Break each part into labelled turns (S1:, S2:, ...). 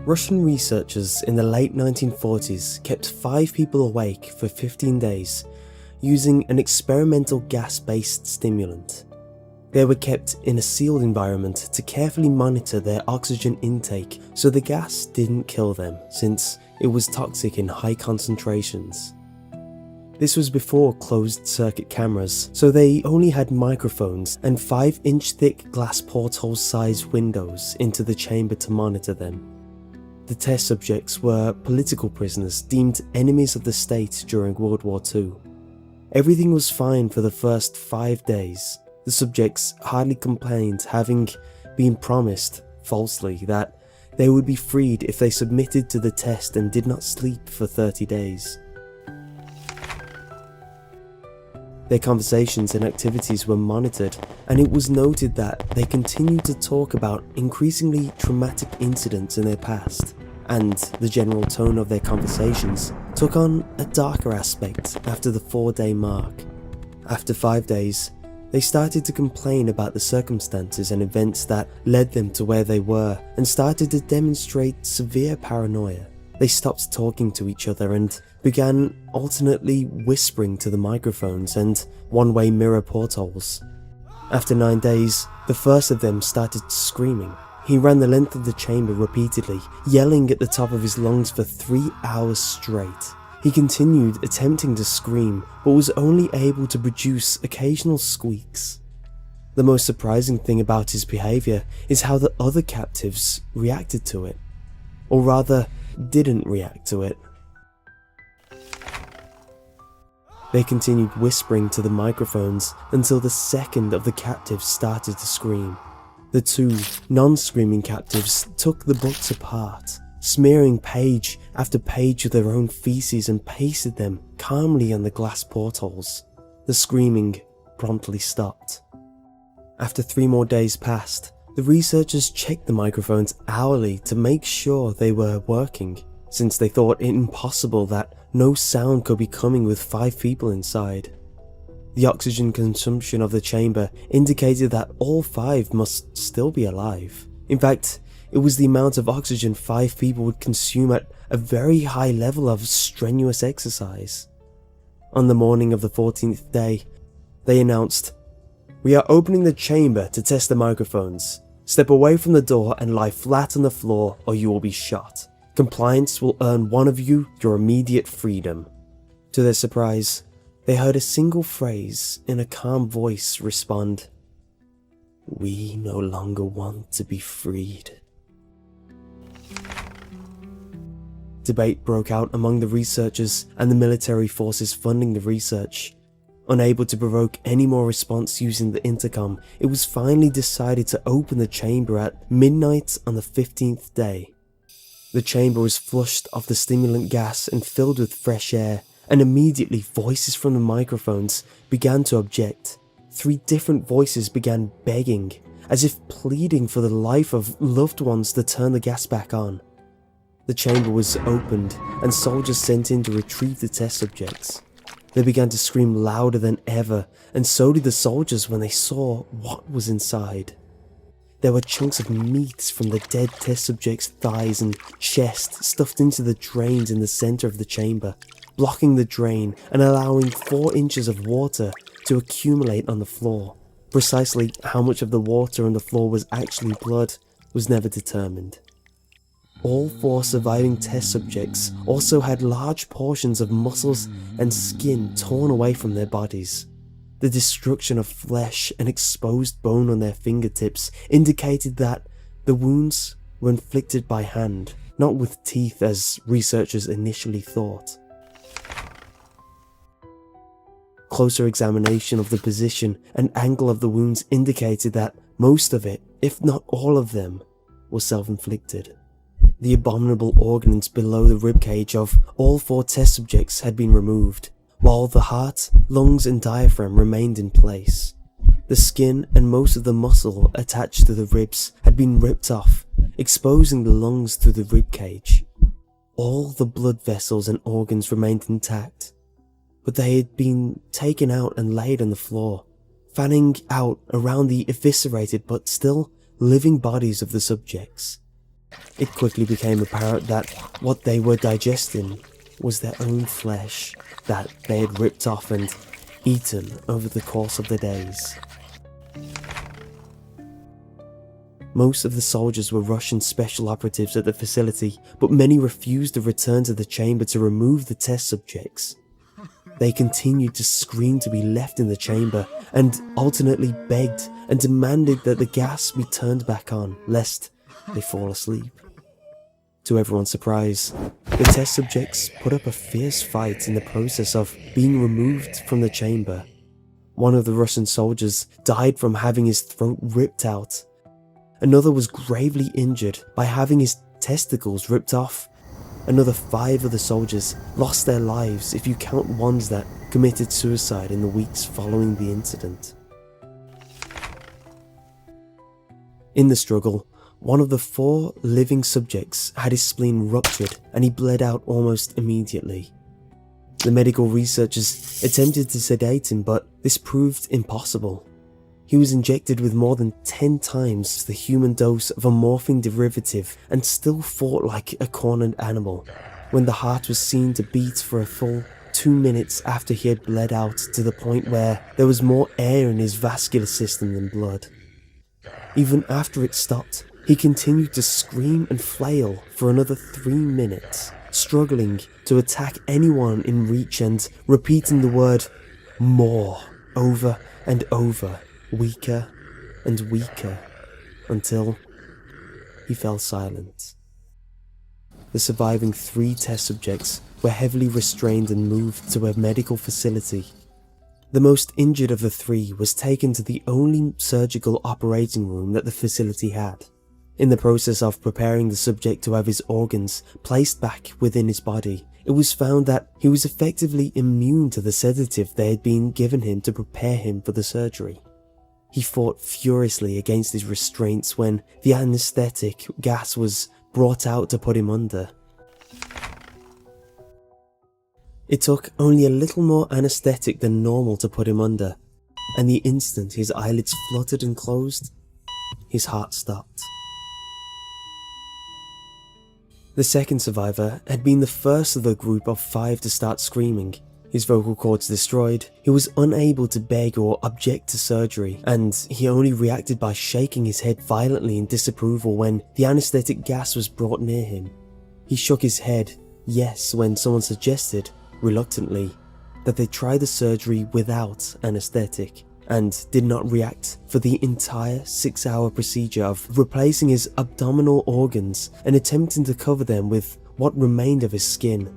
S1: Russian researchers in the late 1940s kept 5 people awake for 15 days using an experimental gas-based stimulant. They were kept in a sealed environment to carefully monitor their oxygen intake so the gas didn't kill them, since it was toxic in high concentrations. This was before closed-circuit cameras, so they only had microphones and 5-inch thick glass porthole-sized windows into the chamber to monitor them. The test subjects were political prisoners deemed enemies of the state during World War II. Everything was fine for the first 5 days. The subjects hardly complained, having been promised, falsely, that they would be freed if they submitted to the test and did not sleep for 30 days. Their conversations and activities were monitored, and it was noted that they continued to talk about increasingly traumatic incidents in their past, and the general tone of their conversations took on a darker aspect after the 4-day mark. After 5 days, they started to complain about the circumstances and events that led them to where they were and started to demonstrate severe paranoia. They stopped talking to each other and began alternately whispering to the microphones and one-way mirror portholes. After 9 days, the first of them started screaming. He ran the length of the chamber repeatedly, yelling at the top of his lungs for 3 hours straight. He continued attempting to scream, but was only able to produce occasional squeaks. The most surprising thing about his behaviour is how the other captives reacted to it. Or rather, didn't react to it. They continued whispering to the microphones until the second of the captives started to scream. The 2 non-screaming captives took the books apart, smearing page after page with their own feces and pasted them calmly on the glass portholes. The screaming promptly stopped. After 3 more days passed, the researchers checked the microphones hourly to make sure they were working, since they thought it impossible that no sound could be coming with 5 people inside. The oxygen consumption of the chamber indicated that all 5 must still be alive. In fact, it was the amount of oxygen 5 people would consume at a very high level of strenuous exercise. On the morning of the 14th day, they announced, "We are opening the chamber to test the microphones. Step away from the door and lie flat on the floor or you will be shot. Compliance will earn one of you your immediate freedom." To their surprise, they heard a single phrase in a calm voice respond, "We no longer want to be freed." Debate broke out among the researchers and the military forces funding the research. Unable to provoke any more response using the intercom, it was finally decided to open the chamber at midnight on the 15th day. The chamber was flushed of the stimulant gas and filled with fresh air, and immediately voices from the microphones began to object. 3 different voices began begging, as if pleading for the life of loved ones to turn the gas back on. The chamber was opened and soldiers sent in to retrieve the test subjects. They began to scream louder than ever, and so did the soldiers when they saw what was inside. There were chunks of meat from the dead test subjects' thighs and chest stuffed into the drains in the center of the chamber, blocking the drain and allowing 4 inches of water to accumulate on the floor. Precisely how much of the water on the floor was actually blood was never determined. All 4 surviving test subjects also had large portions of muscles and skin torn away from their bodies. The destruction of flesh and exposed bone on their fingertips indicated that the wounds were inflicted by hand, not with teeth as researchers initially thought. Closer examination of the position and angle of the wounds indicated that most of it, if not all of them, was self-inflicted. The abominable organs below the ribcage of all 4 test subjects had been removed, while the heart, lungs and diaphragm remained in place. The skin and most of the muscle attached to the ribs had been ripped off, exposing the lungs through the ribcage. All the blood vessels and organs remained intact, but they had been taken out and laid on the floor, fanning out around the eviscerated but still living bodies of the subjects. It quickly became apparent that what they were digesting was their own flesh that they had ripped off and eaten over the course of the days. Most of the soldiers were Russian special operatives at the facility, but many refused to return to the chamber to remove the test subjects. They continued to scream to be left in the chamber and alternately begged and demanded that the gas be turned back on, lest they fall asleep. To everyone's surprise, the test subjects put up a fierce fight in the process of being removed from the chamber. One of the Russian soldiers died from having his throat ripped out. Another was gravely injured by having his testicles ripped off. Another 5 of the soldiers lost their lives if you count ones that committed suicide in the weeks following the incident. In the struggle, one of the 4 living subjects had his spleen ruptured and he bled out almost immediately. The medical researchers attempted to sedate him, but this proved impossible. He was injected with more than 10 times the human dose of a morphine derivative and still fought like a cornered animal, when the heart was seen to beat for a full 2 minutes after he had bled out to the point where there was more air in his vascular system than blood. Even after it stopped, he continued to scream and flail for another 3 minutes, struggling to attack anyone in reach and repeating the word "more" over and over, weaker and weaker, until he fell silent. The surviving 3 test subjects were heavily restrained and moved to a medical facility. The most injured of the 3 was taken to the only surgical operating room that the facility had. In the process of preparing the subject to have his organs placed back within his body, it was found that he was effectively immune to the sedative they had been given him to prepare him for the surgery. He fought furiously against his restraints when the anesthetic gas was brought out to put him under. It took only a little more anesthetic than normal to put him under, and the instant his eyelids fluttered and closed, his heart stopped. The second survivor had been the first of the group of 5 to start screaming. His vocal cords destroyed, he was unable to beg or object to surgery, and he only reacted by shaking his head violently in disapproval when the anesthetic gas was brought near him. He shook his head yes when someone suggested, reluctantly, that they try the surgery without anesthetic, and did not react for the entire 6-hour procedure of replacing his abdominal organs and attempting to cover them with what remained of his skin.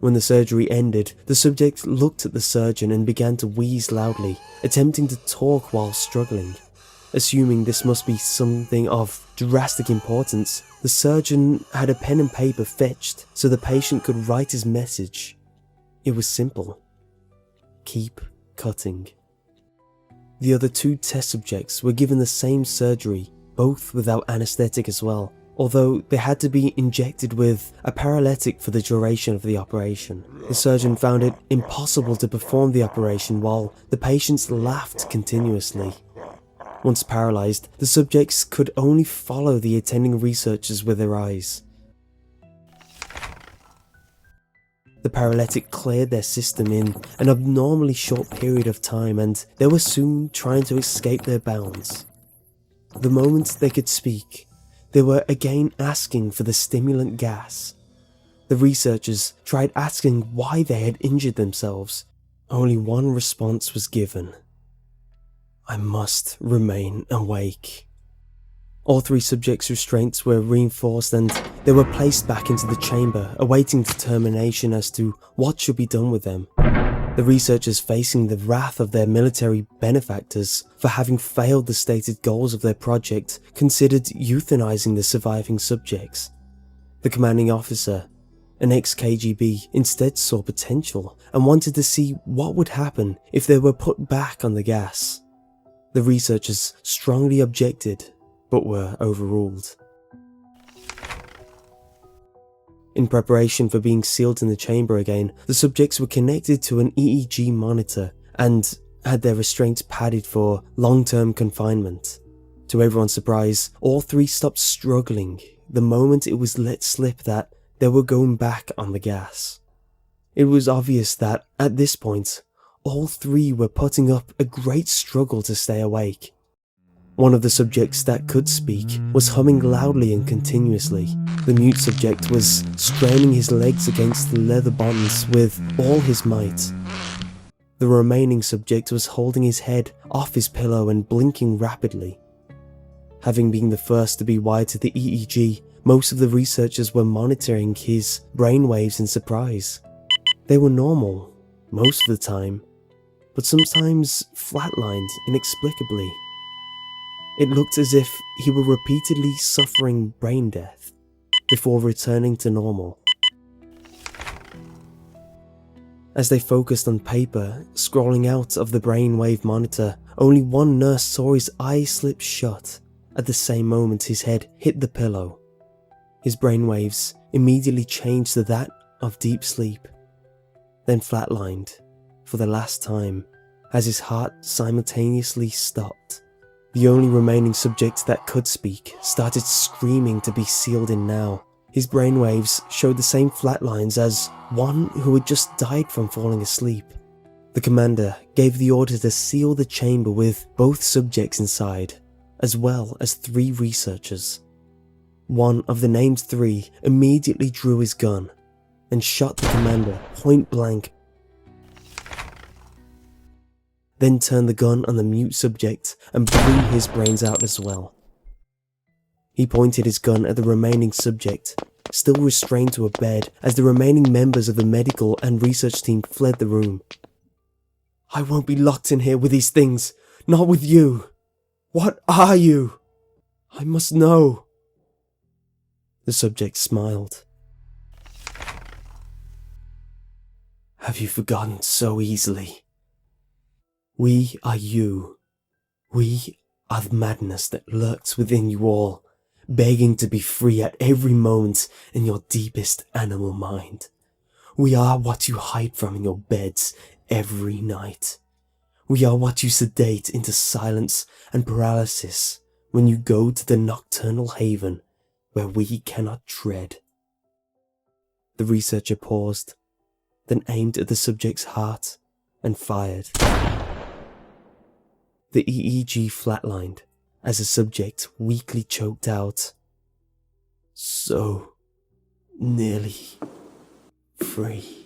S1: When the surgery ended, the subject looked at the surgeon and began to wheeze loudly, attempting to talk while struggling. Assuming this must be something of drastic importance, the surgeon had a pen and paper fetched so the patient could write his message. It was simple. Keep cutting. The other 2 test subjects were given the same surgery, both without anesthetic as well, although they had to be injected with a paralytic for the duration of the operation. The surgeon found it impossible to perform the operation while the patients laughed continuously. Once paralyzed, the subjects could only follow the attending researchers with their eyes. The paralytic cleared their system in an abnormally short period of time, and they were soon trying to escape their bounds. The moment they could speak, they were again asking for the stimulant gas. The researchers tried asking why they had injured themselves. Only one response was given. "I must remain awake." All 3 subjects' restraints were reinforced and they were placed back into the chamber, awaiting determination as to what should be done with them. The researchers, facing the wrath of their military benefactors for having failed the stated goals of their project, considered euthanizing the surviving subjects. The commanding officer, an ex-KGB, instead saw potential and wanted to see what would happen if they were put back on the gas. The researchers strongly objected, but were overruled. In preparation for being sealed in the chamber again, the subjects were connected to an EEG monitor and had their restraints padded for long-term confinement. To everyone's surprise, all three stopped struggling the moment it was let slip that they were going back on the gas. It was obvious that, at this point, all three were putting up a great struggle to stay awake. One of the subjects that could speak was humming loudly and continuously. The mute subject was straining his legs against the leather bonds with all his might. The remaining subject was holding his head off his pillow and blinking rapidly. Having been the first to be wired to the EEG, most of the researchers were monitoring his brainwaves in surprise. They were normal, most of the time, but sometimes flatlined inexplicably. It looked as if he were repeatedly suffering brain death before returning to normal. As they focused on paper, scrolling out of the brainwave monitor, only one nurse saw his eyes slip shut at the same moment his head hit the pillow. His brainwaves immediately changed to that of deep sleep, then flatlined for the last time as his heart simultaneously stopped. The only remaining subject that could speak started screaming to be sealed in now. His brainwaves showed the same flatlines as one who had just died from falling asleep. The commander gave the order to seal the chamber with both subjects inside, as well as 3 researchers. One of the named 3 immediately drew his gun and shot the commander point blank, then turned the gun on the mute subject and blew his brains out as well. He pointed his gun at the remaining subject, still restrained to a bed, as the remaining members of the medical and research team fled the room. "I won't be locked in here with these things, not with you. What are you? I must know." The subject smiled. "Have you forgotten so easily? We are you. We are the madness that lurks within you all, begging to be free at every moment in your deepest animal mind. We are what you hide from in your beds every night. We are what you sedate into silence and paralysis when you go to the nocturnal haven where we cannot tread." The researcher paused, then aimed at the subject's heart and fired. The EEG flatlined as the subject weakly choked out, "So nearly free."